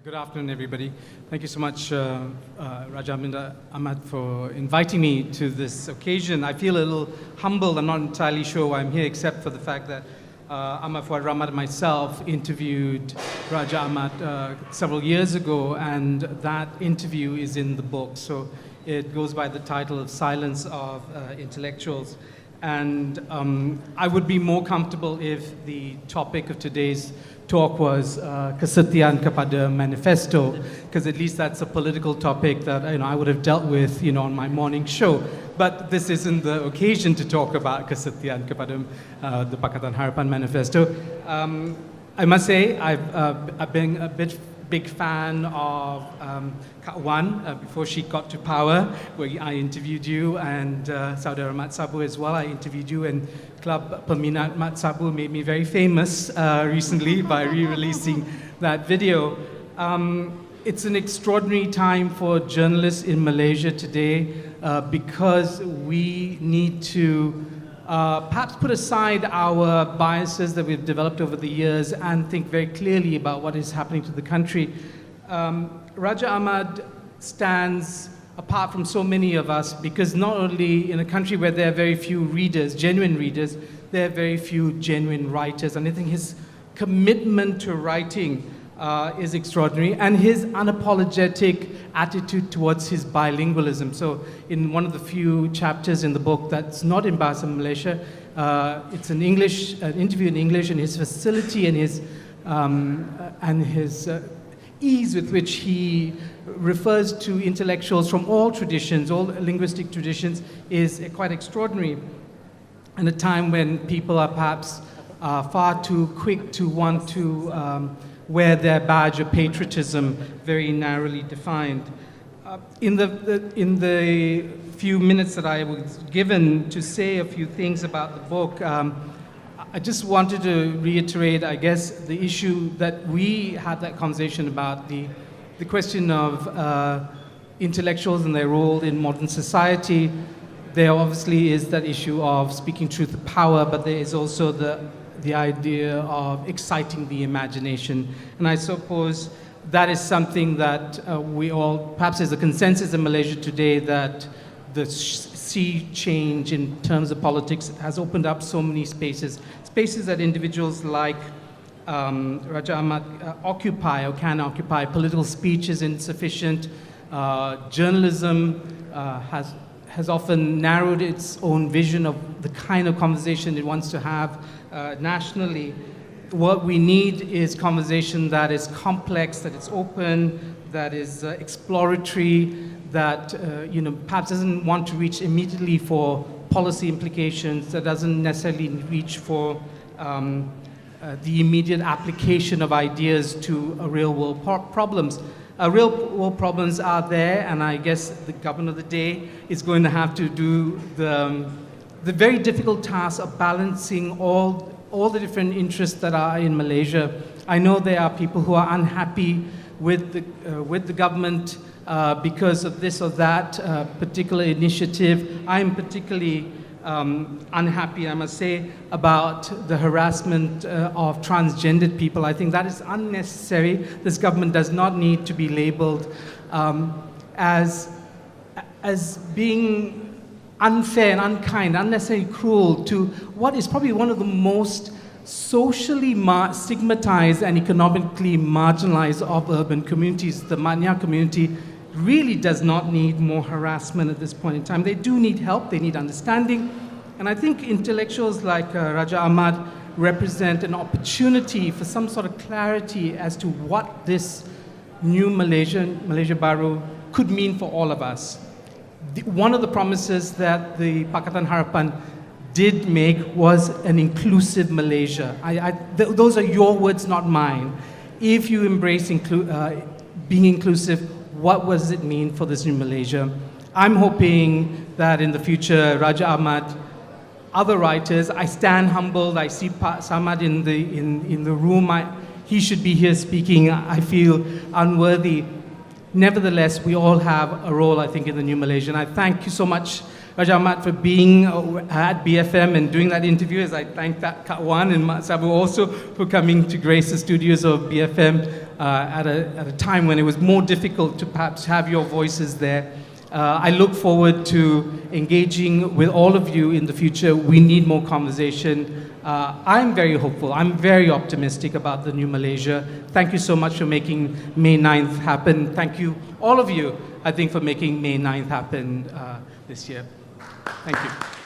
Good afternoon, everybody. Thank you so much, Raja Ahmad, for inviting me to this occasion. I feel a little humbled. I'm not entirely sure why I'm here, except for the fact that Ahmad Fuad Rahmat and myself interviewed Raja Ahmad several years ago, and that interview is in the book. So it goes by the title of Silence of Intellectuals. And I would be more comfortable if the topic of today's talk was Kesetiaan Pada Manifesto, because at least that's a political topic that I would have dealt with on my morning show. But this isn't the occasion to talk about Kesetiaan Pada the Pakatan Harapan Manifesto. I must say I've been a big fan of Kak Wan before she got to power, where I interviewed you, and Saudara Mat Sabu as well. I interviewed you, and Club Peminat Mat Sabu made me very famous recently by re-releasing that video. It's an extraordinary time for journalists in Malaysia today because we need to perhaps put aside our biases that we've developed over the years and think very clearly about what is happening to the country. Raja Ahmad stands apart from so many of us because not only in a country where there are very few readers, genuine readers, there are very few genuine writers. And I think his commitment to writing is extraordinary, and his unapologetic attitude towards his bilingualism. So in one of the few chapters in the book that's not in Bahasa Malaysia, it's an interview in English, and his facility and his ease with which he refers to intellectuals from all traditions, all linguistic traditions, is quite extraordinary. In a time when people are perhaps far too quick to want to wear their badge of patriotism very narrowly defined. In the few minutes that I was given to say a few things about the book, I just wanted to reiterate, I guess, the issue that we had that conversation about, the question of intellectuals and their role in modern society. There obviously is that issue of speaking truth to power, but there is also the idea of exciting the imagination. And I suppose that is something that we all, perhaps there's a consensus in Malaysia today that the sea change in terms of politics has opened up so many spaces that individuals like Raja Ahmad occupy or can occupy. Political speech is insufficient. Journalism has often narrowed its own vision of the kind of conversation it wants to have nationally. What we need is conversation that is complex, that is open, that is exploratory, that perhaps doesn't want to reach immediately for policy implications, that doesn't necessarily reach for the immediate application of ideas to real-world problems. Real-world problems are there, and I guess the government of the day is going to have to do the very difficult task of balancing all the different interests that are in Malaysia. I know there are people who are unhappy with the government because of this or that particular initiative. I'm particularly unhappy, I must say, about the harassment of transgendered people. I think that is unnecessary. This government does not need to be labeled as being unfair and unkind, unnecessarily cruel to what is probably one of the most socially stigmatized and economically marginalized of urban communities. The Manya community really does not need more harassment at this point in time. They do need help, they need understanding, and I think intellectuals like Raja Ahmad represent an opportunity for some sort of clarity as to what this new Malaysia Baru, could mean for all of us. One of the promises that the Pakatan Harapan did make was an inclusive Malaysia. Those are your words, not mine. If you embrace being inclusive, what does it mean for this new Malaysia? I'm hoping that in the future, Raja Ahmad, other writers, I stand humbled. I see Samad in the room. He should be here speaking. I feel unworthy. Nevertheless, we all have a role, I think, in the new Malaysia. And I thank you so much, Raja Ahmad, for being at BFM and doing that interview, as I thank Kak Wan and Mat Sabu also for coming to grace the studios of BFM. at a time when it was more difficult to perhaps have your voices there. I look forward to engaging with all of you in the future. We need more conversation. I'm very hopeful. I'm very optimistic about the new Malaysia. Thank you so much for making May 9th happen. Thank you, all of you, I think, for making May 9th happen this year. Thank you.